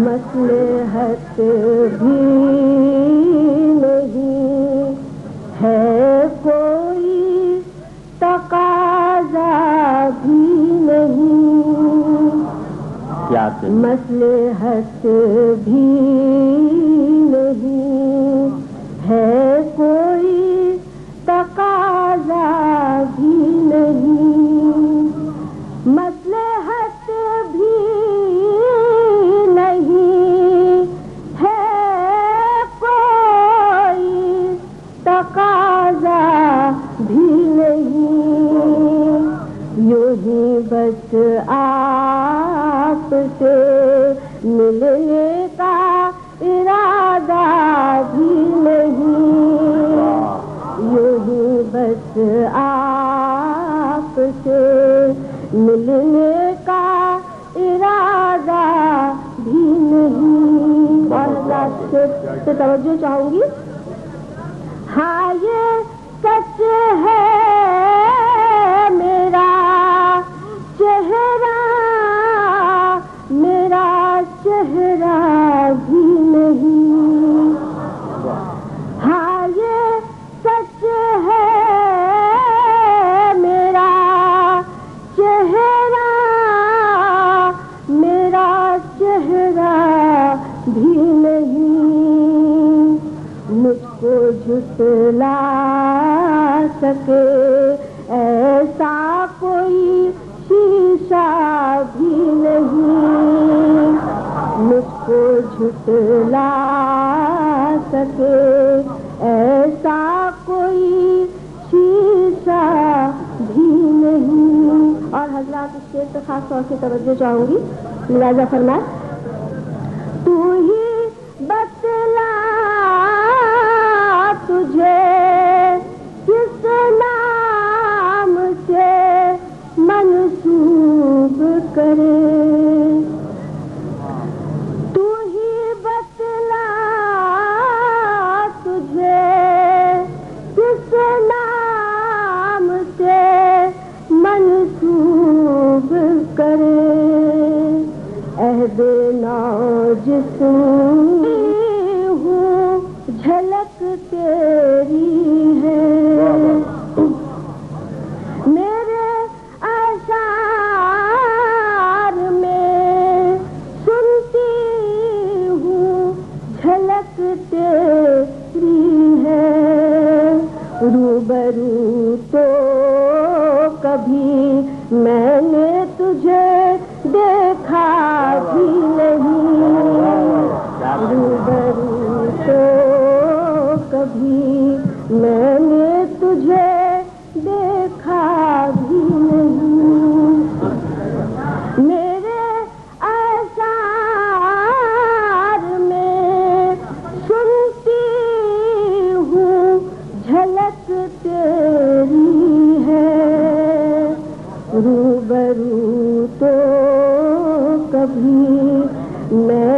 مصلحت بھی نہیں ہے کوئی تقاضا بھی نہیں، مصلحت بھی نہیں ہے کوئی تقاضا بھی نہیں، مصلحت بھی نہیں ہے کوئی تقاضا بھی نہیں، یوں ہی بس آپ سے ملنے کا ارادہ بھی نہیں، یوں ہی بس آپ سے ملنے کا ارادہ بھی نہیں۔ اور حضرات سے توجہ چاہوں گی، ہاں یہ سچ ہے میرا چہرہ، میرا چہرہ بھی نہیں، ہاں یہ سچ ہے میرا چہرہ، میرا چہرہ بھی نہیں، مجھ کو جھٹلا سکے ایسا کوئی شیشہ بھی نہیں، مجھ کو جھٹلا سکے ایسا کوئی شیشہ بھی نہیں۔ اور حضرات اس شعر پہ خاص طور سے توجہ چاہوں گی، لہذا فرمائے، تو ہی بتلا تجھے کس نام سے منسوب کرے، تو ہی بتلا تجھے کس نام سے منسوب کرے، عہد نو جسم ہوں جھلک تیری ہے، میرے اشعار میں سنتی ہوں جھلک تیری ہے، روبرو تو کبھی میں نے تجھے دیکھا بھی نہیں، روبرو تو کبھی میں نے تجھے دیکھا بھی نہیں، میرے اشعار میں سنتی ہوں جھلک تیری ہے، روبرو تو کبھی میں